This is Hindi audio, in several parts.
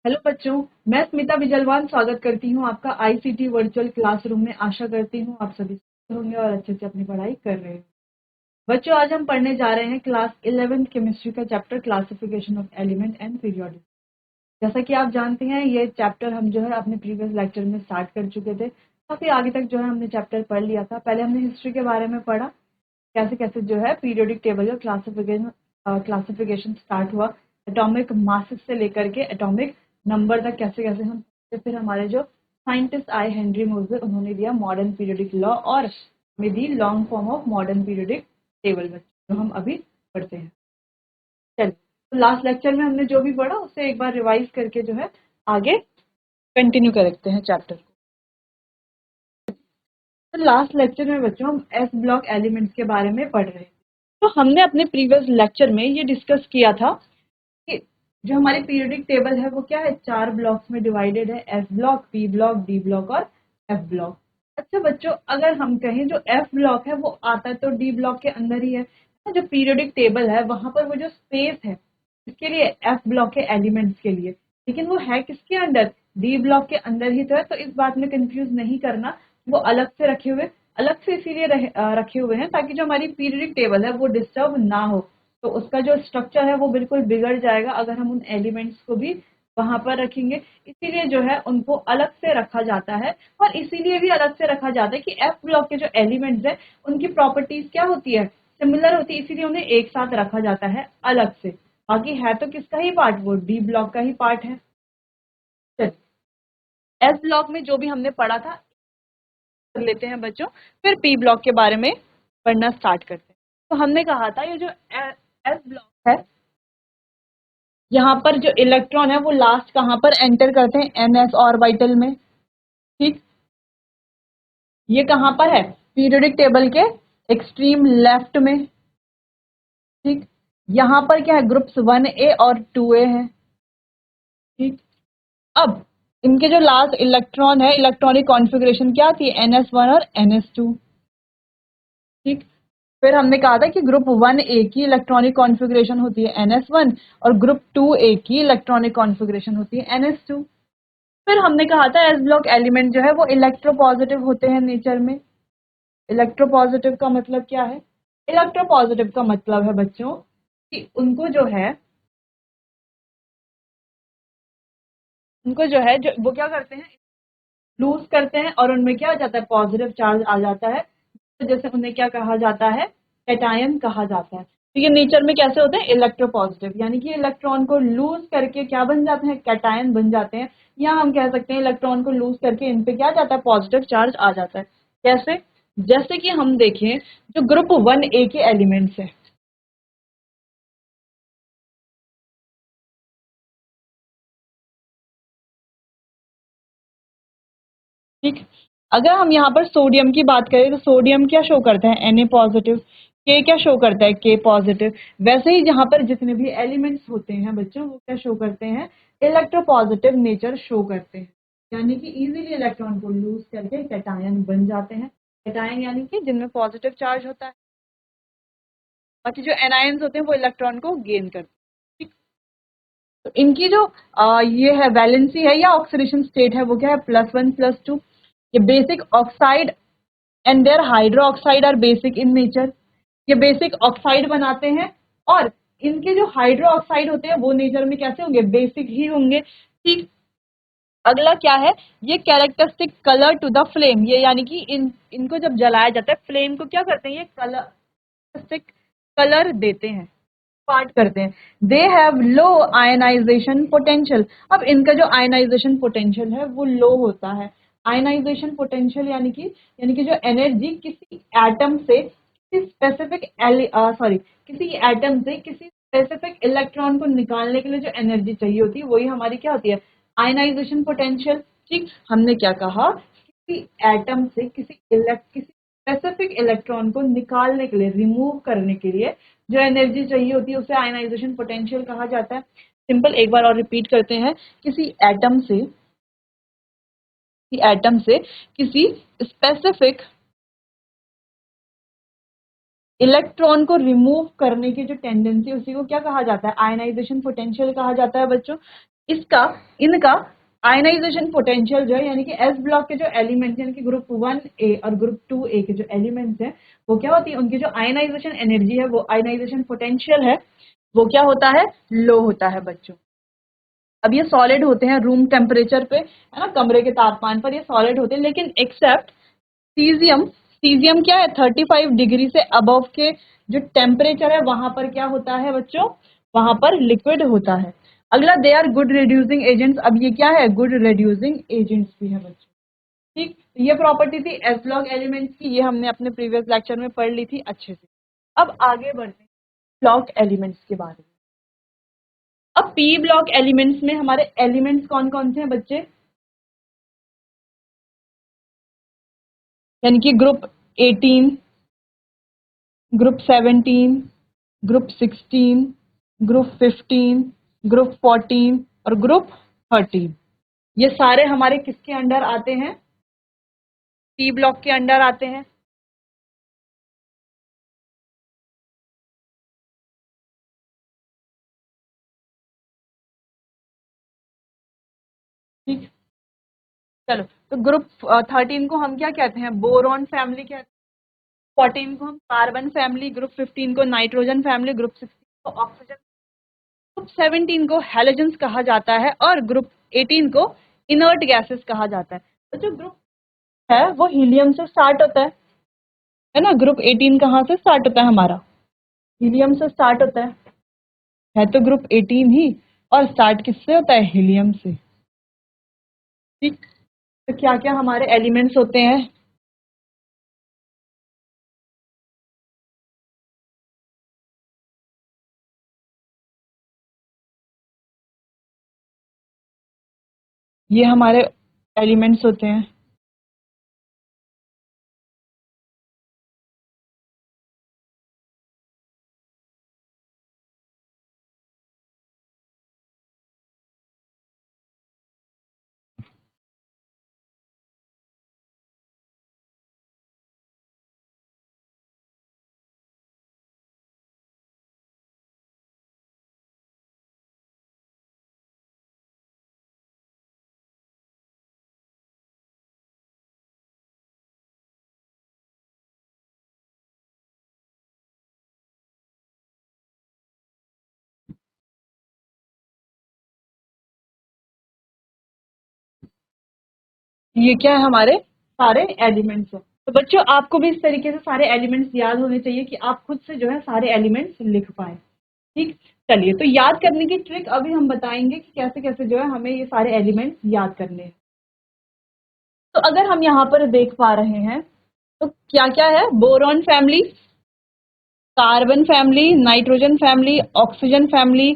हेलो बच्चों, मैं स्मिता बिजलवान स्वागत करती हूँ आपका आईसीटी वर्चुअल क्लासरूम में। आशा करती हूँ आप सभी स्वस्थ होंगे और अच्छे से अपनी पढ़ाई कर रहे हैं। बच्चों, आज हम पढ़ने जा रहे हैं क्लास 11th केमिस्ट्री का chapter classification of element and periodic. जैसा कि आप जानते हैं, ये चैप्टर हम जो है अपने प्रीवियस लेक्चर में स्टार्ट कर चुके थे। काफी आगे तक जो है हमने चैप्टर पढ़ लिया था। पहले हमने हिस्ट्री के बारे में पढ़ा, कैसे कैसे जो है पीरियोडिक टेबल और क्लासिफिकेशन स्टार्ट हुआ, एटॉमिक मासेस से लेकर के एटॉमिक नंबर तक कैसे कैसे हम। फिर हमारे जो साइंटिस्ट आए हेनरी मोजे, उन्होंने दिया मॉडर्न पीरियोडिक लॉ और हमें दी long form of modern periodic table, जो हम अभी पढ़ते हैं। चलिए, तो लास्ट लेक्चर में हमने जो भी पढ़ा उसे एक बार रिवाइज करके जो है आगे कंटिन्यू करते हैं चैप्टर को। तो लास्ट लेक्चर में बच्चों हम एस ब्लॉक एलिमेंट्स के बारे में पढ़ रहे हैं। तो हमने अपने प्रीवियस लेक्चर में ये डिस्कस किया था कि जो हमारी पीरियोडिक टेबल है वो क्या है, 4 ब्लॉक्स में डिवाइडेड है, S block, P block, D block और एफ ब्लॉक। अच्छा बच्चों, अगर हम कहें जो एफ ब्लॉक है वो आता है तो डी ब्लॉक के अंदर ही है। जो पीरियोडिक टेबल है वहां पर वो जो स्पेस है इसके लिए एफ ब्लॉक के एलिमेंट्स के लिए, लेकिन वो है किसके अंदर, डी ब्लॉक के अंदर ही तो है। तो इस बात में कंफ्यूज नहीं करना, वो अलग से रखे हुए, अलग से इसीलिए रखे हुए हैं ताकि जो हमारी पीरियोडिक टेबल है वो डिस्टर्ब ना हो। तो उसका जो स्ट्रक्चर है वो बिल्कुल बिगड़ जाएगा अगर हम उन एलिमेंट्स को भी वहां पर रखेंगे। इसीलिए जो है उनको अलग से रखा जाता है, और इसीलिए भी अलग से रखा जाता है कि एफ ब्लॉक के जो एलिमेंट्स है उनकी प्रॉपर्टीज क्या होती है, सिमिलर होती है, इसीलिए उन्हें एक साथ रखा जाता है अलग से। बाकी है तो किसका ही पार्ट, वो डी ब्लॉक का ही पार्ट है। एस ब्लॉक में जो भी हमने पढ़ा था कर लेते हैं बच्चों, फिर पी ब्लॉक के बारे में पढ़ना स्टार्ट करते हैं। तो हमने कहा था ये जो एस ब्लॉक है, यहाँ पर जो इलेक्ट्रॉन है वो लास्ट कहाँ पर एंटर करते हैं, एनएस ऑर्बिटल में। ठीक, ये कहाँ पर है, पीरियोडिक टेबल के एक्सट्रीम लेफ्ट में। ठीक, यहाँ पर क्या है, ग्रुप्स 1A और 2A है। ठीक, अब इनके जो लास्ट इलेक्ट्रॉन है, इलेक्ट्रॉनिक कॉन्फ़िगरेशन क्या थी, NS1 और NS2। ठीक, फिर हमने कहा था कि ग्रुप 1A की इलेक्ट्रॉनिक कॉन्फ़िगरेशन होती है NS1 और ग्रुप 2A की इलेक्ट्रॉनिक कॉन्फ़िगरेशन होती है NS2। फिर हमने कहा था एस ब्लॉक एलिमेंट जो है वो इलेक्ट्रोपॉजिटिव होते हैं नेचर में। इलेक्ट्रोपॉजिटिव का मतलब क्या है, इलेक्ट्रोपॉजिटिव का मतलब है बच्चों कि उनको जो है जो वो क्या करते हैं, लूज करते हैं और उनमें क्या आ जाता है, पॉजिटिव चार्ज आ जाता है। तो जैसे उन्हें क्या कहा जाता है, कैटायन कहा जाता है। तो ये नेचर में कैसे होते हैं, इलेक्ट्रोपॉजिटिव, यानी कि इलेक्ट्रॉन को लूज करके क्या बन जाते हैं, कैटायन बन जाते हैं। या हम कह सकते हैं इलेक्ट्रॉन को लूज करके इन पे क्या जाता है, पॉजिटिव चार्ज आ जाता है। कैसे, जैसे कि हम देखें जो ग्रुप 1A के एलिमेंट्स है, ठीक, अगर हम यहाँ पर सोडियम की बात करें तो सोडियम क्या शो करता है, Na पॉजिटिव। के क्या शो करता है, के पॉजिटिव। वैसे ही जहाँ पर जितने भी एलिमेंट्स होते हैं बच्चों वो क्या शो करते हैं, इलेक्ट्रोपॉजिटिव नेचर शो करते हैं, यानी कि इजीली इलेक्ट्रॉन को लूज करके कैटायन बन जाते हैं। कैटायन यानी कि जिनमें पॉजिटिव चार्ज होता है, बाकी जो एनायंस होते हैं वो इलेक्ट्रॉन को गेन करते हैं। ठीक, तो इनकी जो ये है वैलेंसी है या ऑक्सीडेशन स्टेट है वो क्या है, +1 +2। ये basic oxide and their hydro oxide are basic in nature. ये बेसिक ऑक्साइड बनाते हैं और इनके जो हाइड्रो ऑक्साइड होते हैं वो नेचर में कैसे होंगे, बेसिक ही होंगे। ठीक, अगला क्या है, ये characteristic colour to the flame, ये यानी कि इनको जब जलाया जाता है फ्लेम को क्या करते हैं, ये कलर कलर देते हैं, पार्ट करते हैं। They have low ionization potential. अब इनका जो आयनाइजेशन पोटेंशियल है वो लो होता है। आयनाइजेशन पोटेंशियल यानी कि जो एनर्जी किसी एटम से किसी स्पेसिफिक किसी एटम से किसी स्पेसिफिक इलेक्ट्रॉन को निकालने के लिए जो एनर्जी चाहिए होती है वही हमारी क्या होती है, आयनाइजेशन पोटेंशियल। ठीक, हमने क्या कहा, किसी एटम से किसी स्पेसिफिक इलेक्ट्रॉन को निकालने के लिए, रिमूव करने के लिए जो एनर्जी चाहिए होती है उसे आयनाइजेशन पोटेंशियल कहा जाता है। सिंपल, एक बार और रिपीट करते हैं, किसी एटम से किसी स्पेसिफिक इलेक्ट्रॉन को रिमूव करने की जो टेंडेंसी उसी को क्या कहा जाता है, आयनाइजेशन पोटेंशियल कहा जाता है बच्चों। इसका इनका आयनाइजेशन पोटेंशियल जो है, यानी कि एस ब्लॉक के जो एलिमेंट्स यानी कि ग्रुप 1A और ग्रुप 2A के जो एलिमेंट्स हैं वो क्या होती है, उनकी जो आयनाइजेशन एनर्जी है, वो आयनाइजेशन पोटेंशियल है, वो क्या होता है, लो होता है बच्चों। अब ये सॉलिड होते हैं रूम टेम्परेचर पे, है ना, कमरे के तापमान पर ये सॉलिड होते हैं, लेकिन एक्सेप्ट सीजियम। सीजियम क्या है, 35 डिग्री से अबव के जो टेम्परेचर है वहां पर क्या होता है बच्चों, वहां पर लिक्विड होता है। अगला, they are good reducing agents. अब ये क्या है, गुड रिड्यूसिंग एजेंट्स भी है बच्चों। ठीक, ये प्रॉपर्टी थी एस ब्लॉक एलिमेंट्स की, ये हमने अपने प्रीवियस लेक्चर में पढ़ ली थी अच्छे से। अब आगे बढ़ते हैं ब्लॉक एलिमेंट्स के बारे में। अब पी ब्लॉक एलिमेंट्स में हमारे एलिमेंट्स कौन कौन से हैं बच्चे, यानी कि group 18, group 17, group 16, group 15, group 14 और ग्रुप 13। ये सारे हमारे किसके अंडर आते हैं, पी ब्लॉक के अंडर आते हैं। ठीक, चलो, तो ग्रुप 13 को हम क्या कहते हैं, बोरॉन फैमिली कहते हैं। 14 को हम कार्बन फैमिली, ग्रुप 15 को नाइट्रोजन फैमिली, ग्रुप 16 को ऑक्सीजन, ग्रुप 17 को हैलोजेंस कहा जाता है और ग्रुप 18 को इनर्ट गैसेस कहा जाता है। तो जो ग्रुप है वो हीलियम से स्टार्ट होता है ना। ग्रुप 18 कहाँ से स्टार्ट होता है हमारा, हीलियम से स्टार्ट होता है तो ग्रुप 18 ही, और स्टार्ट किससे होता है, हीलियम से। ठीक, तो क्या क्या हमारे एलिमेंट्स होते हैं, ये हमारे एलिमेंट्स होते हैं। ये क्या है, हमारे सारे एलिमेंट्स हैं। तो बच्चों आपको भी इस तरीके से सारे एलिमेंट्स याद होने चाहिए कि आप खुद से जो है सारे एलिमेंट्स लिख पाए। ठीक, चलिए, तो याद करने की ट्रिक अभी हम बताएंगे कि कैसे कैसे जो है हमें ये सारे एलिमेंट्स याद करने हैं। तो अगर हम यहाँ पर देख पा रहे हैं तो क्या क्या है, boron family, carbon family, nitrogen family, oxygen family,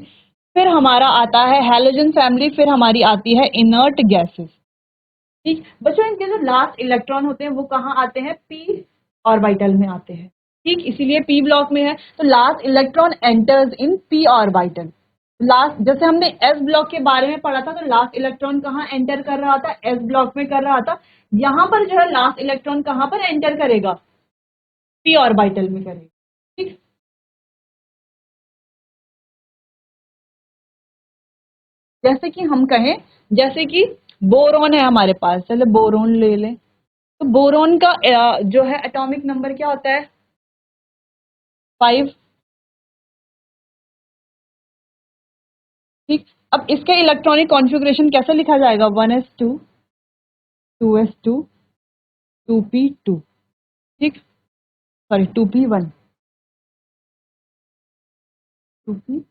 फिर हमारा आता है हैलोजन फैमिली, फिर हमारी आती है इनर्ट गैसेस। ठीक बच्चों, इनके जो लास्ट इलेक्ट्रॉन होते हैं वो कहाँ आते हैं, पी ऑर्बिटल में आते हैं। ठीक, इसीलिए पी ब्लॉक में है, तो last electron enters in P orbital. Last, जैसे हमने एस ब्लॉक के बारे में पढ़ा था, तो लास्ट इलेक्ट्रॉन कहाँ एंटर कर रहा था, एस ब्लॉक में कर रहा था। यहाँ पर जो है लास्ट इलेक्ट्रॉन कहाँ पर एंटर करेगा, पी ऑर्बिटल में करेगा। ठीक, जैसे कि हम कहें, जैसे कि बोरॉन है हमारे पास, चलो बोरॉन ले लें, तो बोरॉन का जो है एटॉमिक नंबर क्या होता है, 5। ठीक, अब इसके इलेक्ट्रॉनिक कॉन्फ़िगरेशन कैसे लिखा जाएगा, 1s2, 2s2, 2p2। ठीक, सॉरी 2p1, 2p,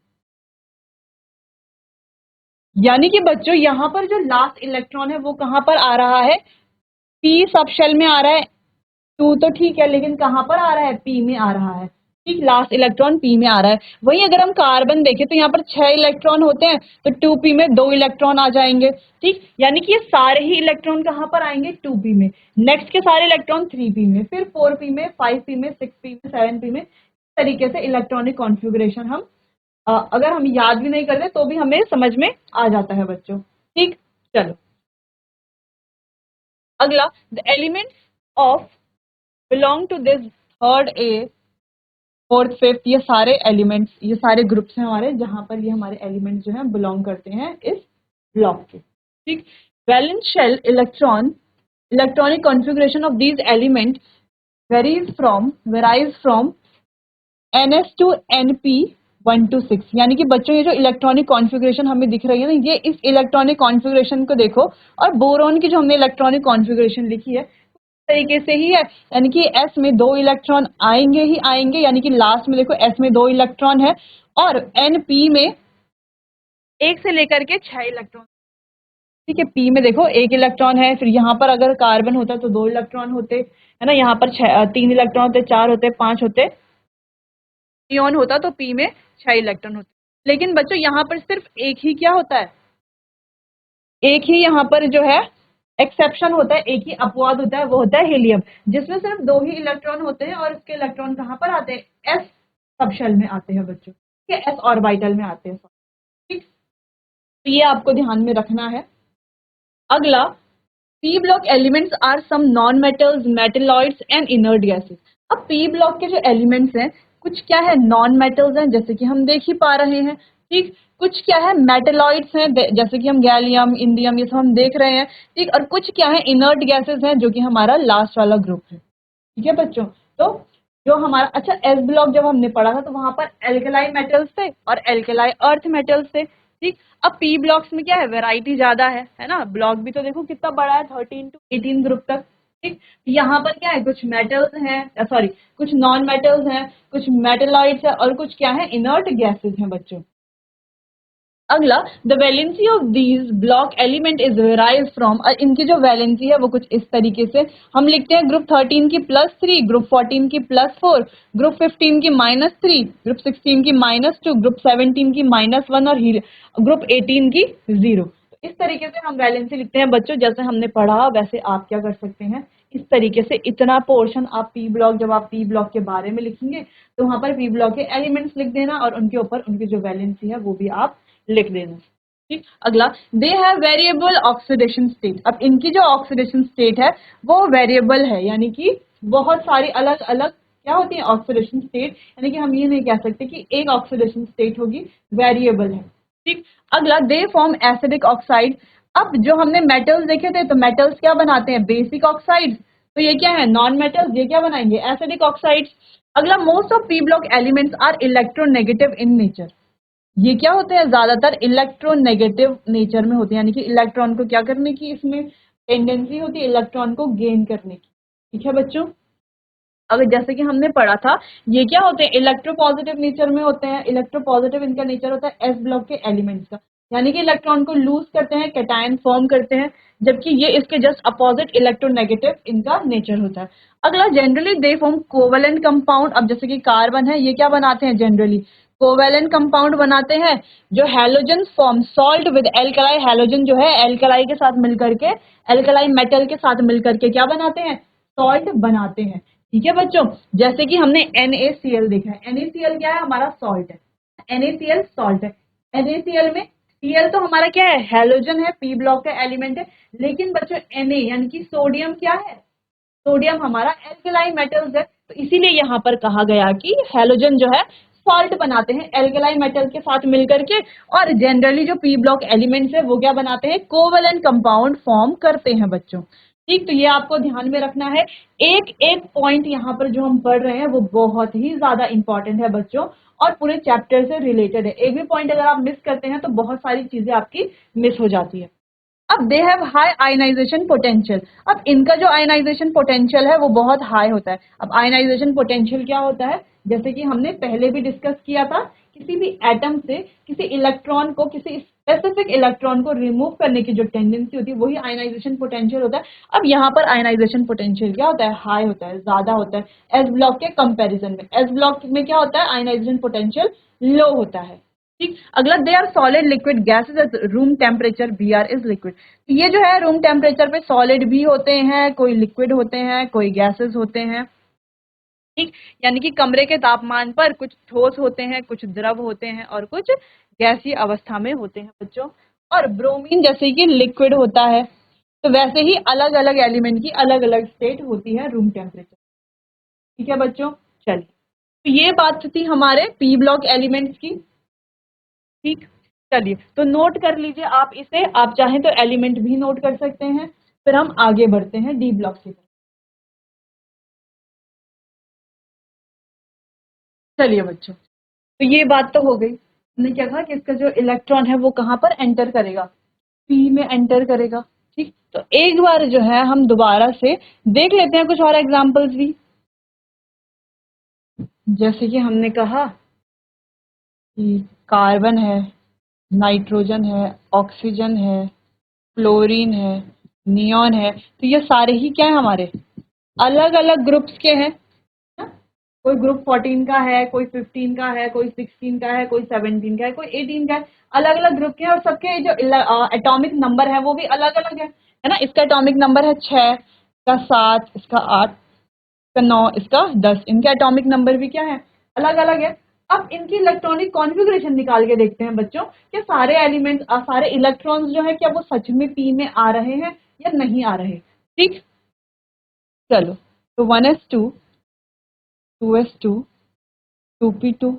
यानी कि बच्चों यहाँ पर जो लास्ट इलेक्ट्रॉन है वो कहाँ पर आ रहा है, p सब शेल में आ रहा है। 2 तो ठीक है, लेकिन कहाँ पर आ रहा है, p में आ रहा है। ठीक, लास्ट इलेक्ट्रॉन p में आ रहा है। वहीं अगर हम कार्बन देखें तो यहाँ पर 6 इलेक्ट्रॉन होते हैं, तो 2p में 2 इलेक्ट्रॉन आ जाएंगे। ठीक, यानी कि ये सारे ही इलेक्ट्रॉन कहाँ पर आएंगे, 2p में। नेक्स्ट के सारे इलेक्ट्रॉन 3p में, फिर 4p में, 5p में, 6p में, 7p में। इस तरीके से इलेक्ट्रॉनिक कॉन्फ़िगरेशन हम अगर हम याद भी नहीं करते तो भी हमें समझ में आ जाता है बच्चों। ठीक, चलो अगला, the elements of belong to this third a, fourth, fifth, ये सारे एलिमेंट्स, ये सारे ग्रुप्स हैं हमारे, जहां पर ये हमारे एलिमेंट्स जो हैं बिलोंग करते हैं इस ब्लॉक के। ठीक, valence shell electronic configuration of these element varies from NS to NP 1 to 6। यानी कि बच्चों ये जो इलेक्ट्रॉनिक कॉन्फ़िगरेशन हमें दिख रही है ना, ये इस इलेक्ट्रॉनिक कॉन्फ़िगरेशन को देखो, और बोरॉन की जो हमने इलेक्ट्रॉनिक कॉन्फ़िगरेशन लिखी है तरीके से ही है। यानी कि S में 2 इलेक्ट्रॉन आएंगे ही आएंगे, यानी कि लास्ट में देखो S में 2 इलेक्ट्रॉन है, और NP में 1 से लेकर के 6 इलेक्ट्रॉन। ठीक है, P में देखो 1 इलेक्ट्रॉन है, फिर यहाँ पर अगर कार्बन होता तो 2 इलेक्ट्रॉन होते, है ना, यहाँ पर 3 इलेक्ट्रॉन होते, 4 होते, 5 होते, नियॉन होता तो P में 6 इलेक्ट्रॉन होते। लेकिन बच्चों यहाँ पर सिर्फ एक ही क्या होता है, एक ही यहाँ पर जो है एक्सेप्शन होता है, एक ही अपवाद होता है, वो होता है हीलियम, जिसमें सिर्फ 2 ही इलेक्ट्रॉन होते हैं, और इसके इलेक्ट्रॉन कहाँ पर आते हैं, S सबशेल में आते हैं बच्चों, ठीक है, S ऑर्बिटल में आते हैं। ठीक, तो ये आपको ध्यान में रखना है। अगला, P block elements are some non metals, metalloids and inert gases. अब पी ब्लॉक के जो एलिमेंट्स हैं, कुछ क्या है नॉन मेटल्स हैं, जैसे कि हम देख ही पा रहे हैं। ठीक, कुछ क्या है मेटेलॉइड्स हैं, जैसे कि हम गैलियम, इंडियम, ये सब हम देख रहे हैं। ठीक, और कुछ क्या है इनर्ट गैसेस हैं, जो कि हमारा लास्ट वाला ग्रुप है। ठीक है बच्चों, तो जो हमारा अच्छा एस ब्लॉक जब हमने पढ़ा था तो वहां पर एल्कलाई मेटल्स थे और एल्कलाई अर्थ मेटल्स थे। ठीक, अब पी ब्लॉक्स में क्या है, वैरायटी ज्यादा है ना, ब्लॉक भी तो देखो कितना बड़ा है, 13 to 18 ग्रुप तक। ठीक, यहाँ पर क्या है, कुछ मेटल्स हैं, सॉरी कुछ नॉन मेटल्स हैं, कुछ मेटेलॉइड्स है, और कुछ क्या है इनर्ट गैसेस हैं बच्चों। अगला, the valency of these block element is varies from, इनकी जो वैलेंसी है वो कुछ इस तरीके से हम लिखते हैं, ग्रुप 13 की +3, ग्रुप 14 की +4, ग्रुप 15 की -3, ग्रुप 16 की -2, ग्रुप 17 की -1, और ग्रुप 18 की 0। तो इस तरीके से हम वैलेंसी लिखते हैं बच्चों, जैसे हमने पढ़ा वैसे आप क्या कर सकते हैं, इस तरीके से इतना पोर्शन आप पी ब्लॉक, जब आप पी ब्लॉक के बारे में लिखेंगे तो वहां पर पी ब्लॉक के एलिमेंट्स लिख देना, और उनके ऊपर उनकी जो वैलेंसी है वो भी आप लिख देना। ठीक, अगला, they have variable oxidation state. अब इनकी जो ऑक्सीडेशन स्टेट है वो वेरिएबल है, यानी कि बहुत सारी अलग अलग क्या होती है ऑक्सीडेशन स्टेट, यानी कि हम ये नहीं कह सकते कि एक ऑक्सीडेशन स्टेट होगी, वेरिएबल है। ठीक, अगला, दे फॉर्म एसिडिक ऑक्साइड। अब जो हमने मेटल्स देखे थे, तो मेटल्स क्या बनाते हैं, बेसिक ऑक्साइड्स, तो ये क्या है नॉन मेटल्स, ये क्या बनाएंगे एसिडिक ऑक्साइड्स। अगला, most of P block elements are electronegative in nature. ये क्या होते हैं, ज्यादातर इलेक्ट्रोनेगेटिव नेचर में होते हैं, यानी कि इलेक्ट्रॉन को क्या करने की इसमें टेंडेंसी होती है, इलेक्ट्रॉन को गेन करने की। ठीक है बच्चों, अगर जैसे कि हमने पढ़ा था, ये क्या होते हैं इलेक्ट्रोपॉजिटिव नेचर में होते हैं, इलेक्ट्रोपॉजिटिव इनका नेचर होता है एस ब्लॉक के एलिमेंट्स का, यानी कि इलेक्ट्रॉन को लूज करते हैं, कैटायन फॉर्म करते हैं, जबकि ये इसके जस्ट अपोजिट इलेक्ट्रोनेगेटिव इनका नेचर होता है। अगला, generally they form covalent compound. अब जैसे कि कार्बन है, ये क्या बनाते हैं जनरली कोवेलेंट कंपाउंड बनाते हैं, जो halogen form salt with alkali, halogen जो है एल्कलाई के साथ मिलकर के, एल्कलाई मेटल के साथ मिलकर के क्या बनाते हैं, सॉल्ट बनाते हैं। ठीक है बच्चों, जैसे कि हमने NaCl देखा है, NaCl क्या है, हमारा सॉल्ट है, NaCl सॉल्ट है। NaCl में Cl तो हमारा क्या है, हैलोजन है, पी ब्लॉक का एलिमेंट है, लेकिन बच्चों Na यानी कि सोडियम क्या है, सोडियम हमारा एल्कलाई मेटल्स है, तो इसीलिए यहाँ पर कहा गया कि हैलोजन जो है सॉल्ट बनाते हैं एल्कलाई मेटल के साथ मिलकर के, और जनरली जो पी ब्लॉक एलिमेंट्स है वो क्या बनाते हैं, कोवेलेंट कंपाउंड फॉर्म करते हैं बच्चों। ठीक, तो ये आपको ध्यान में रखना है, एक एक पॉइंट यहाँ पर जो हम पढ़ रहे हैं वो बहुत ही ज्यादा इंपॉर्टेंट है बच्चों, और पूरे चैप्टर से रिलेटेड है। एक भी पॉइंट अगर आप मिस करते हैं तो बहुत सारी चीजें आपकी मिस हो जाती है। अब they have high ionization potential. अब इनका जो आयनाइजेशन पोटेंशियल है वो बहुत हाई होता है। अब आयनाइजेशन पोटेंशियल क्या होता है, जैसे कि हमने पहले भी डिस्कस किया था, किसी भी एटम से किसी इलेक्ट्रॉन को, किसी स्पेसिफिक इलेक्ट्रॉन को रिमूव करने की जो टेंडेंसी होती है वही आयनाइजेशन पोटेंशियल होता है। अब यहाँ पर आयनाइजेशन पोटेंशियल क्या होता है, हाई होता है, ज्यादा होता है एस ब्लॉक के कंपेरिजन में। एस ब्लॉक में क्या होता है, आयनाइजेशन पोटेंशियल लो होता है। ठीक, अगला, they are solid liquid gases at room temperature, B R is liquid. ये जो है रूम टेम्परेचर पे सॉलिड भी होते हैं, कोई लिक्विड होते हैं, कोई गैसेस होते हैं। ठीक, यानी कि कमरे के तापमान पर कुछ ठोस होते हैं, कुछ द्रव होते हैं, और कुछ गैसीय अवस्था में होते हैं बच्चों। और ब्रोमीन जैसे कि लिक्विड होता है, तो वैसे ही अलग अलग एलिमेंट की अलग अलग स्टेट होती है रूम टेम्परेचर। ठीक है बच्चों, चलिए, तो ये बात थी हमारे पी ब्लॉक एलिमेंट्स की। ठीक, चलिए तो नोट कर लीजिए आप इसे, आप चाहें तो एलिमेंट भी नोट कर सकते हैं। फिर हम आगे बढ़ते हैं डी ब्लॉक की तरफ। चलिए बच्चों, तो ये बात तो हो गई, हमने क्या कहा कि इसका जो इलेक्ट्रॉन है वो कहाँ पर एंटर करेगा, पी में एंटर करेगा। ठीक, तो एक बार जो है हम दोबारा से देख लेते हैं कुछ और एग्जांपल्स भी। जैसे कि हमने कहा कि कार्बन है, नाइट्रोजन है, ऑक्सीजन है, फ्लोरीन है, नियॉन है, तो ये सारे ही क्या है हमारे अलग अलग ग्रुप्स के हैं ना? कोई ग्रुप 14 का है, कोई 15 का है, कोई 16 का है, कोई 17 का है, कोई 18 का है, अलग अलग ग्रुप के हैं। और सबके जो एटॉमिक नंबर है वो भी अलग अलग है ना? इसका एटॉमिक नंबर है 6, इसका 7, इसका 8, इसका 9, इसका 10। इनके एटॉमिक नंबर भी क्या है, अलग अलग है। अब इनकी इलेक्ट्रॉनिक कॉन्फ़िगरेशन निकाल के देखते हैं बच्चों कि सारे एलिमेंट्स, सारे इलेक्ट्रॉन्स जो है क्या वो सच में पी में आ रहे हैं या नहीं आ रहे। ठीक, चलो तो 1s2, 2s2, 2p2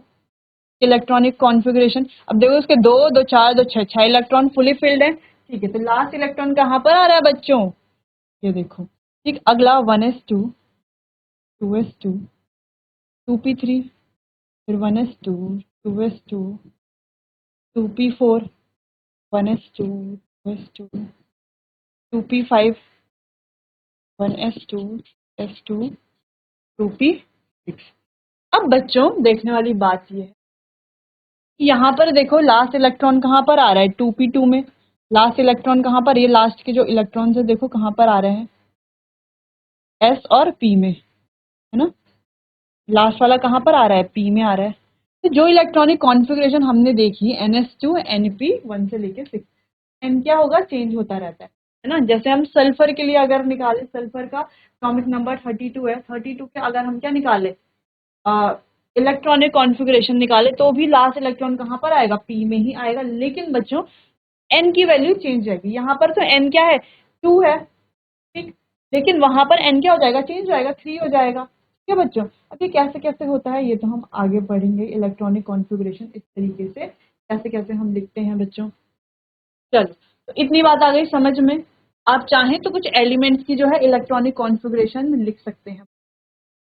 electronic configuration. अब देखो उसके 2 2 4 2 6 6 इलेक्ट्रॉन फुली फिल्ड है। ठीक है, तो लास्ट इलेक्ट्रॉन कहाँ पर आ रहा है बच्चों, ये देखो। ठीक, अगला 1s2, 2s2, 2p3, फिर 1s2, 2s2, 2p4, 1s2, 2s2, 2p5, 1s2, s2, 2p6। अब बच्चों देखने वाली बात ये है, यहाँ पर देखो लास्ट इलेक्ट्रॉन कहाँ पर आ रहा है, 2p2 में। लास्ट इलेक्ट्रॉन कहाँ पर, ये लास्ट के जो इलेक्ट्रॉन्स है देखो कहाँ पर आ रहे हैं, s और p में, है ना? लास्ट वाला कहाँ पर आ रहा है, p में आ रहा है। तो जो इलेक्ट्रॉनिक कॉन्फ़िगरेशन हमने देखी ns2 np 1 से लेके 6, n क्या होगा, चेंज होता रहता है ना? जैसे हम सल्फर के लिए अगर निकाले, सल्फर का एटॉमिक नंबर 32 है, 32 के अगर हम क्या निकाले, इलेक्ट्रॉनिक कॉन्फ़िगरेशन निकाले, तो भी लास्ट इलेक्ट्रॉन कहाँ पर आएगा, पी में ही आएगा। लेकिन बच्चों एन की वैल्यू चेंज जाएगी। यहाँ पर तो एन क्या है, 2 है। ठीक, लेकिन वहां पर एन क्या हो जाएगा, चेंज हो जाएगा, 3 हो जाएगा। ठीक है बच्चों, अब ये कैसे कैसे होता है ये तो हम आगे पढ़ेंगे। इलेक्ट्रॉनिक कॉन्फ़िगरेशन इस तरीके से कैसे कैसे हम लिखते हैं बच्चों। चलो, तो इतनी बात आ गई समझ में। आप चाहें तो कुछ एलिमेंट्स की जो है इलेक्ट्रॉनिक कॉन्फ़िगरेशन लिख सकते हैं,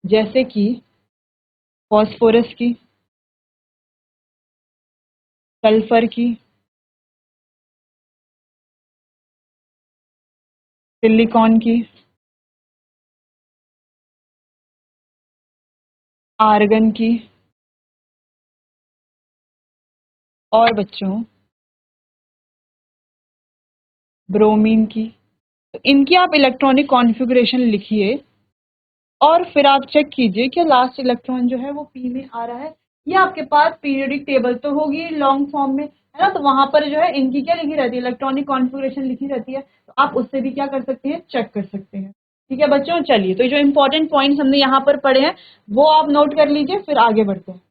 जैसे कि फॉस्फोरस की, सल्फर की, सिलिकॉन की, आर्गन की, और बच्चों ब्रोमीन की। तो इनकी आप इलेक्ट्रॉनिक कॉन्फ़िगरेशन लिखिए और फिर आप चेक कीजिए कि लास्ट इलेक्ट्रॉन जो है वो पी में आ रहा है। ये आपके पास पीरियोडिक टेबल तो होगी लॉन्ग फॉर्म में, है ना? तो वहां पर जो है इनकी क्या लिखी रहती है, इलेक्ट्रॉनिक कॉन्फ़िगरेशन लिखी रहती है। तो आप उससे भी क्या कर सकते हैं, चेक कर सकते हैं। ठीक है बच्चों, चलिए तो जो इंपॉर्टेंट पॉइंट्स हमने यहाँ पर पढ़े हैं वो आप नोट कर लीजिए, फिर आगे बढ़ते हैं।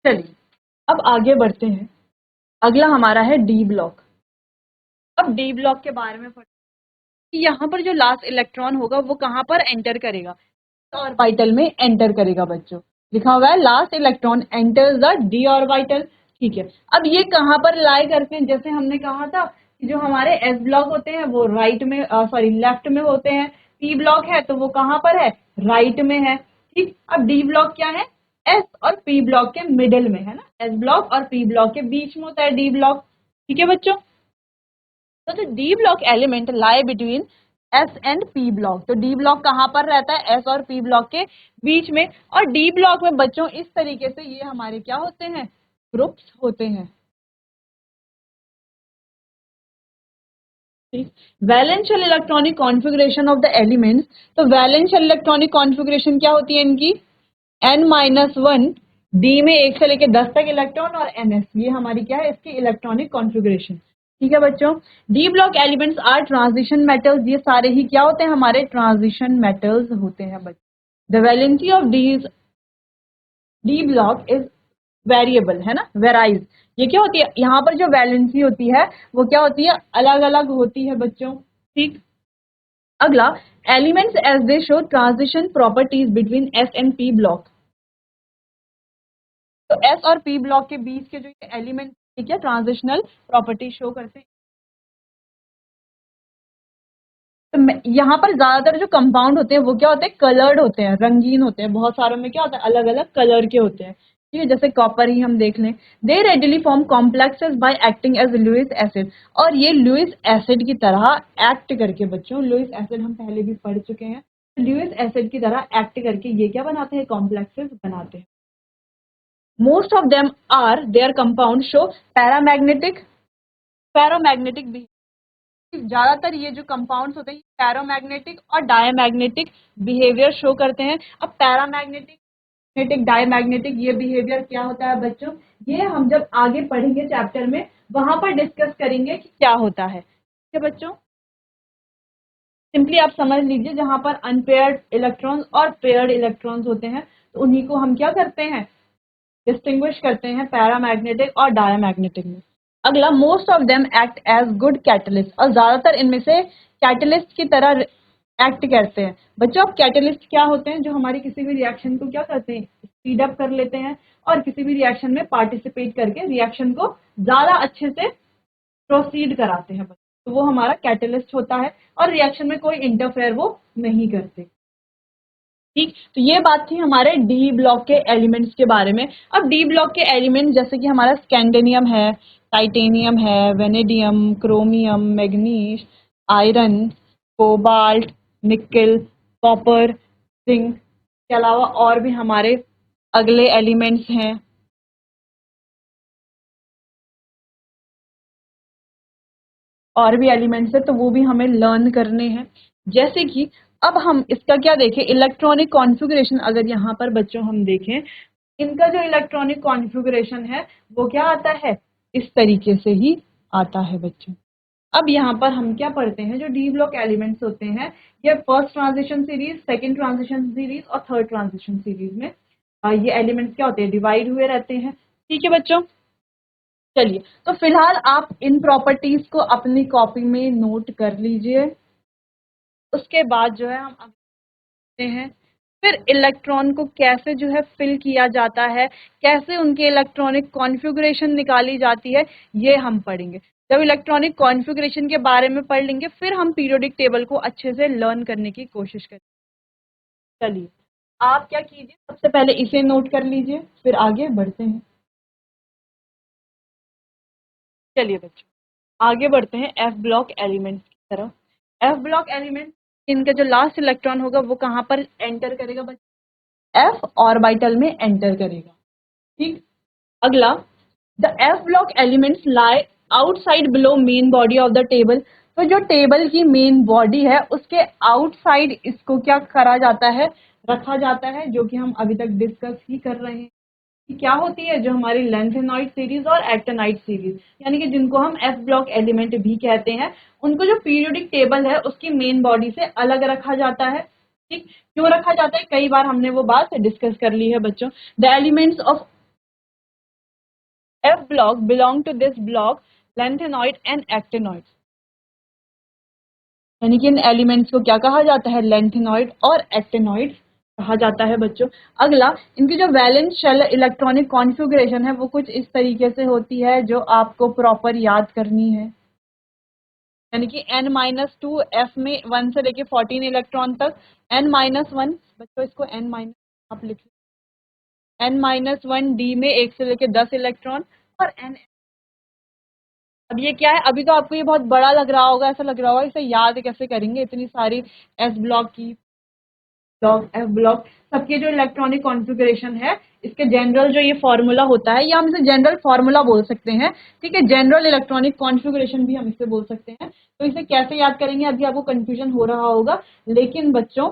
चलिए अब आगे बढ़ते हैं। अगला हमारा है डी ब्लॉक। अब डी ब्लॉक के बारे में कि यहाँ पर जो लास्ट इलेक्ट्रॉन होगा वो कहाँ पर एंटर करेगा, ऑर्बिटल में एंटर करेगा बच्चों। लिखा हुआ है last electron enters the D orbital. ठीक है, अब ये कहाँ पर लाई करते हैं, जैसे हमने कहा था कि जो हमारे एस ब्लॉक होते हैं वो राइट में, सॉरी लेफ्ट में होते हैं। पी ब्लॉक है तो वो कहाँ पर है, राइट में है। ठीक, अब डी ब्लॉक क्या है, एस और पी ब्लॉक के मिडिल में है ना, एस ब्लॉक और पी ब्लॉक के बीच में होता है डी ब्लॉक। ठीक है बच्चों, तो the D block element lie between S and P block. तो डी ब्लॉक कहाँ पर रहता है, एस और पी ब्लॉक के बीच में। और डी ब्लॉक में बच्चों इस तरीके से ये हमारे क्या होते हैं, ग्रुप्स होते हैं। Valence shell electronic configuration of the elements. तो वैलेंशियल इलेक्ट्रॉनिक कॉन्फ़िगरेशन क्या होती है इनकी, n-1, डी में 1 से लेकर 10 तक इलेक्ट्रॉन, और ns, ये हमारी क्या है इसकी इलेक्ट्रॉनिक कॉन्फ़िगरेशन। ठीक है बच्चों, D block elements are transition metals. ये सारे ही क्या होते हैं, हमारे ट्रांजिशन मेटल्स होते हैं बच्चों। The valency of D block is variable, है ना, वेराइज। ये क्या होती है, यहाँ पर जो वैलेंसी होती है वो क्या होती है, अलग अलग होती है बच्चों। ठीक, अगला, elements as they show transition properties between S and P block. S और पी ब्लॉक के बीच के जो एलिमेंट, ठीक है, ट्रांजिशनल प्रॉपर्टी शो करते हैं। तो यहाँ पर ज्यादातर जो कंपाउंड होते हैं वो क्या होते हैं, कलर्ड होते हैं, रंगीन होते हैं। बहुत सारों में क्या होता है, अलग अलग कलर के होते हैं, ठीक है। जैसे कॉपर ही हम देख लें, they readily form complexes by acting as Lewis acid, और ये लुईस एसिड की तरह एक्ट करके, बच्चों लुईस एसिड हम पहले भी पढ़ चुके हैं, लुईस एसिड की तरह एक्ट करके ये क्या बनाते हैं, कॉम्प्लेक्सेस बनाते हैं। Most of them are their compound show paramagnetic paramagnetic भी, ज्यादातर ये जो कंपाउंड्स होते हैं पैरामैग्नेटिक और डायमैग्नेटिक बिहेवियर शो करते हैं। अब पैरामैग्नेटिक डायमैग्नेटिक ये बिहेवियर क्या होता है बच्चों, ये हम जब आगे पढ़ेंगे चैप्टर में वहां पर डिस्कस करेंगे कि क्या होता है, ठीक है बच्चों। सिंपली आप समझ लीजिए, जहां पर अनपेयर्ड इलेक्ट्रॉन्स और पेयर्ड इलेक्ट्रॉन्स होते हैं तो उन्हीं को हम क्या करते हैं, डिस्टिंग्विश करते हैं पैरामैग्नेटिक और डायमैग्नेटिक में। अगला, most of them act as good catalyst, और ज्यादातर इनमें से कैटलिस्ट की तरह एक्ट करते हैं। बच्चों अब कैटलिस्ट क्या होते हैं, जो हमारी किसी भी रिएक्शन को क्या करते हैं, स्पीड अप कर लेते हैं और किसी भी रिएक्शन में पार्टिसिपेट करके रिएक्शन को ज्यादा अच्छे से प्रोसीड कराते हैं। तो वो हमारा कैटलिस्ट होता है और रिएक्शन में कोई इंटरफेयर वो नहीं करते, ठीक। तो ये बात थी हमारे डी ब्लॉक के एलिमेंट्स के बारे में। अब डी ब्लॉक के एलिमेंट जैसे कि हमारा स्कैंडेनियम है, टाइटेनियम है, vanadium, chromium, manganese, iron, cobalt, निकल, कॉपर, जिंक के अलावा और भी हमारे अगले एलिमेंट्स हैं। और भी एलिमेंट्स है तो वो भी हमें लर्न करने हैं। जैसे कि अब हम इसका क्या देखें, इलेक्ट्रॉनिक कॉन्फ़िगरेशन। अगर यहाँ पर बच्चों हम देखें, इनका जो इलेक्ट्रॉनिक कॉन्फ़िगरेशन है वो क्या आता है, इस तरीके से ही आता है बच्चों। अब यहाँ पर हम क्या पढ़ते हैं, जो डी ब्लॉक एलिमेंट्स होते हैं ये first transition series, second transition series और थर्ड ट्रांजिशन सीरीज में ये एलिमेंट्स क्या होते हैं, डिवाइड हुए रहते हैं, ठीक है बच्चों। चलिए, तो फिलहाल आप इन प्रॉपर्टीज को अपनी कॉपी में नोट कर लीजिए। उसके बाद जो है हम आगे हैं, फिर इलेक्ट्रॉन को कैसे जो है फिल किया जाता है, कैसे उनके इलेक्ट्रॉनिक कॉन्फ़िगरेशन निकाली जाती है, ये हम पढ़ेंगे। जब इलेक्ट्रॉनिक कॉन्फ़िगरेशन के बारे में पढ़ लेंगे फिर हम पीरियोडिक टेबल को अच्छे से लर्न करने की कोशिश करेंगे। चलिए, आप क्या कीजिए, सबसे पहले इसे नोट कर लीजिए, फिर आगे बढ़ते हैं। चलिए बच्चों, आगे बढ़ते हैं एफ ब्लॉक एलिमेंट की तरफ। एफ ब्लॉक एलिमेंट, इनका जो लास्ट इलेक्ट्रॉन होगा वो कहाँ पर एंटर करेगा बच्चों, एफ ऑर्बिटल में एंटर करेगा, ठीक। अगला, the F block elements lie outside below main body of the table. तो जो टेबल की मेन बॉडी है उसके आउटसाइड इसको क्या करा जाता है, रखा जाता है, जो कि हम अभी तक डिस्कस ही कर रहे हैं कि क्या होती है, जो हमारी लेंथेनॉइड सीरीज और एक्टिनाइड सीरीज, यानी कि जिनको हम एफ ब्लॉक एलिमेंट भी कहते हैं, उनको जो पीरियोडिक टेबल है उसकी मेन बॉडी से अलग रखा जाता है, ठीक। क्यों रखा जाता है, कई बार हमने वो बात डिस्कस कर ली है बच्चों। The elements of F block belong to this block, lanthanoid and actinoid, यानी कि इन एलिमेंट्स को क्या कहा जाता है, लेंथेनॉइड और एक्टिनॉइड कहा जाता है बच्चों। अगला, इनकी जो वैलेंस शेल इलेक्ट्रॉनिक कॉन्फ़िगरेशन है वो कुछ इस तरीके से होती है जो आपको प्रॉपर याद करनी है, यानी कि n-2 f में 1 से लेके 14 इलेक्ट्रॉन तक, n-1 बच्चों इसको n- आप लिख n-1 d में 1 से लेके 10 इलेक्ट्रॉन और n। अब ये क्या है, अभी तो आपको ये बहुत बड़ा लग रहा होगा, ऐसा लग रहा होगा इसे याद कैसे करेंगे, इतनी सारी एस ब्लॉक की ब्लॉक एफ ब्लॉक सबके जो इलेक्ट्रॉनिक कॉन्फ़िगरेशन है, इसके जनरल जो ये फॉर्मूला होता है, या हम इसे जनरल फॉर्मूला बोल सकते हैं, ठीक है। जनरल इलेक्ट्रॉनिक कॉन्फ़िगरेशन भी हम इसे बोल सकते हैं। तो इसे कैसे याद करेंगे, अभी आपको कंफ्यूजन हो रहा होगा, लेकिन बच्चों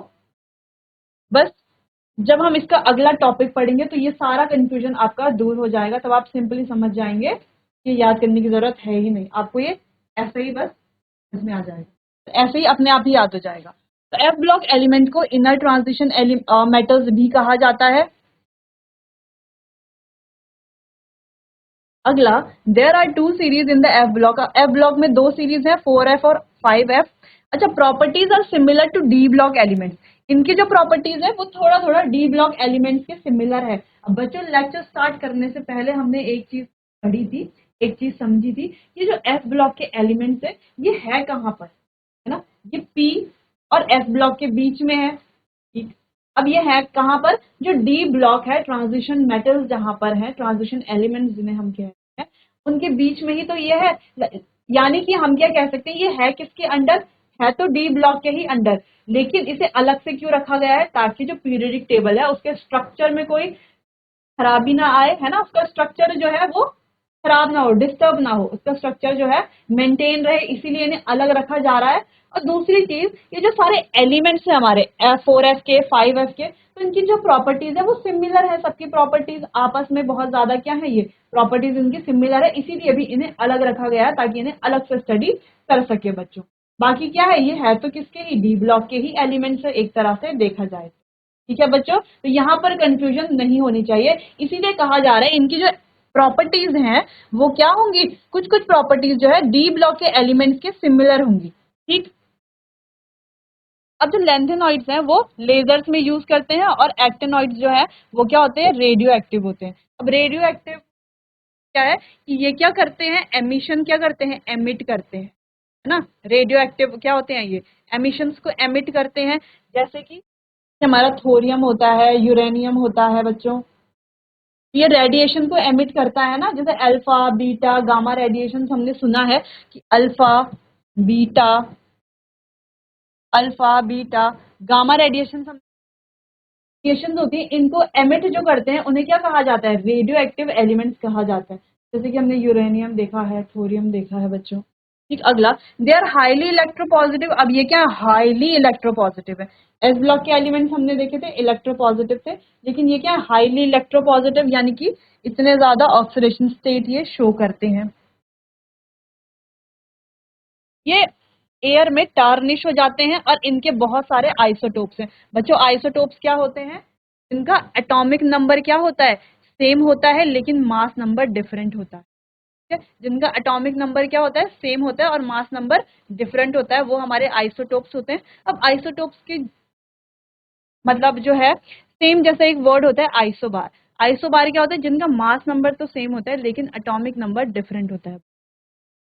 बस जब हम इसका अगला टॉपिक पढ़ेंगे तो ये सारा कंफ्यूजन आपका दूर हो जाएगा, तब आप सिंपली समझ जाएंगे कि याद करने की जरूरत है ही नहीं, आपको ये ऐसे ही बस इसमें आ जाएगा, तो ऐसे ही अपने आप ही याद हो जाएगा। तो एफ ब्लॉक एलिमेंट को इनर ट्रांजिशन मेटल्स भी कहा जाता है। अगला, there are two series in the F block. F block में दो सीरीज है, 4f और 5f। अच्छा, properties are similar to D block elements. इनकी जो प्रॉपर्टीज है वो थोड़ा थोड़ा डी ब्लॉक एलिमेंट्स के सिमिलर है। बच्चों लेक्चर स्टार्ट करने से पहले हमने एक चीज पढ़ी थी, एक चीज समझी थी, ये जो एस ब्लॉक के एलिमेंट्स है ये है कहाँ पर, है ना, ये पी और एस ब्लॉक के बीच में है। ठीक, अब ये है कहाँ पर, जो डी ब्लॉक है, ट्रांजिशन मेटल्स जहां पर है, ट्रांजिशन एलिमेंट्स जिन्हें हम कहते हैं, उनके बीच में ही तो ये है। यानी कि हम क्या कह सकते हैं, ये है किसके अंडर, है तो डी ब्लॉक के ही अंडर, लेकिन इसे अलग से क्यों रखा गया है, ताकि जो पीरियोडिक टेबल है उसके स्ट्रक्चर में कोई खराबी ना आए, है ना, उसका स्ट्रक्चर जो है वो खराब ना हो, डिस्टर्ब ना हो, उसका स्ट्रक्चर जो है मेंटेन रहे, इसीलिए इन्हें अलग रखा जा रहा है। और दूसरी चीज, ये जो सारे एलिमेंट्स है हमारे 4s के 5s के, तो इनकी जो प्रॉपर्टीज है वो सिमिलर है, सबकी प्रॉपर्टीज आपस में बहुत ज्यादा क्या है, ये प्रॉपर्टीज इनकी सिमिलर है, इसीलिए भी इन्हें अलग रखा गया है ताकि इन्हें अलग से स्टडी कर सके बच्चों। बाकी क्या है, ये है तो किसके ही, डी ब्लॉक के ही एलिमेंट्स है एक तरह से देखा जाए। ठीक है बच्चों, तो यहाँ पर कंफ्यूजन नहीं होनी चाहिए, इसीलिए कहा जा रहा है इनकी जो प्रॉपर्टीज हैं वो क्या होंगी, कुछ कुछ प्रॉपर्टीज जो है डी ब्लॉक के एलिमेंट्स के सिमिलर होंगी। ठीक, अब जो लेंथेनॉइड्स हैं वो लेजर्स में यूज करते हैं, और एक्टिनॉइड्स जो है वो क्या होते हैं, रेडियो एक्टिव होते हैं। अब रेडियो एक्टिव क्या है कि ये क्या करते हैं, एमिशन क्या करते हैं, एमिट करते हैं, है ना, रेडियो एक्टिव क्या होते हैं, ये एमिशंस को एमिट करते हैं। जैसे कि हमारा थोरियम होता है, यूरेनियम होता है बच्चों, ये रेडिएशन को एमिट करता है ना, जैसे अल्फा बीटा गामा रेडिएशन हमने सुना है कि beta alpha beta gamma radiation radiation होती है, इनको एमिट जो करते हैं उन्हें क्या कहा जाता है, रेडियो एक्टिव एलिमेंट्स कहा जाता है। जैसे कि हमने यूरेनियम देखा है, थोरियम देखा है बच्चों। ठीक, अगला, दे आर हाईली इलेक्ट्रोपॉजिटिव। अब ये क्या, हाईली इलेक्ट्रोपॉजिटिव है। एस ब्लॉक के एलिमेंट्स हमने देखे थे इलेक्ट्रोपॉजिटिव थे, लेकिन ये क्या, हाईली इलेक्ट्रोपॉजिटिव, यानी कि इतने ज्यादा ऑक्सीडेशन स्टेट ये शो करते हैं। ये एयर में टार्निश हो जाते हैं, और इनके बहुत सारे आइसोटोप्स हैं बच्चों। आइसोटोप्स क्या होते हैं, इनका एटॉमिक नंबर क्या होता है, सेम होता है, लेकिन मास नंबर डिफरेंट होता है। ठीक है, जिनका एटॉमिक नंबर क्या होता है, सेम होता है, और मास नंबर डिफरेंट होता है, वो हमारे आइसोटोप्स होते हैं। अब आइसोटोप्स की मतलब जो है, सेम जैसा एक वर्ड होता है आइसोबार। आइसोबार क्या होता है, जिनका मास नंबर तो सेम होता है लेकिन एटॉमिक नंबर डिफरेंट होता है।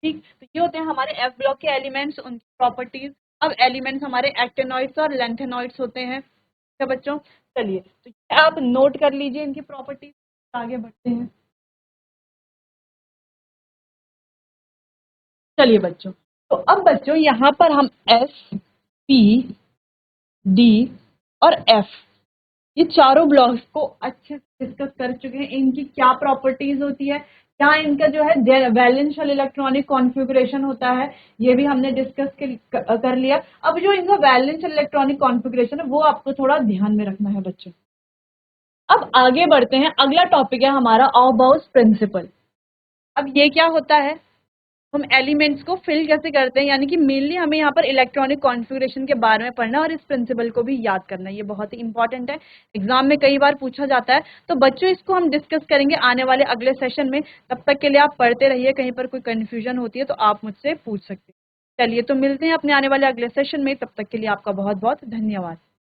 ठीक, तो ये होते हैं हमारे एफ ब्लॉक के एलिमेंट्स, उनकी प्रॉपर्टीज। अब एलिमेंट्स हमारे एक्टेनॉइड्स और लेंथेनॉइड्स होते हैं। ठीक है बच्चों, चलिए तो आप नोट कर लीजिए इनकी प्रॉपर्टीज, आगे बढ़ते हैं। चलिए बच्चों, तो अब बच्चों यहाँ पर हम एस पी डी और एफ, ये चारों ब्लॉक्स को अच्छे से डिस्कस कर चुके हैं, इनकी क्या प्रॉपर्टीज होती है, क्या इनका जो है वैलेंशियल इलेक्ट्रॉनिक कॉन्फ़िगरेशन होता है, ये भी हमने डिस्कस कर लिया। अब जो इनका वैलेंशियल इलेक्ट्रॉनिक कॉन्फ़िगरेशन है वो आपको थोड़ा ध्यान में रखना है बच्चों। अब आगे बढ़ते हैं, अगला टॉपिक है हमारा ऑबाउस प्रिंसिपल। अब ये क्या होता है, हम एलिमेंट्स को फिल कैसे करते हैं, यानी कि मेनली हमें यहाँ पर इलेक्ट्रॉनिक कॉन्फ़िगरेशन के बारे में पढ़ना और इस प्रिंसिपल को भी याद करना है, ये बहुत ही इंपॉर्टेंट है, एग्जाम में कई बार पूछा जाता है। तो बच्चों इसको हम डिस्कस करेंगे आने वाले अगले सेशन में, तब तक के लिए आप पढ़ते रहिए, कहीं पर कोई कन्फ्यूजन होती है तो आप मुझसे पूछ सकते हैं। चलिए, तो मिलते हैं अपने आने वाले अगले सेशन में, तब तक के लिए आपका बहुत बहुत धन्यवाद।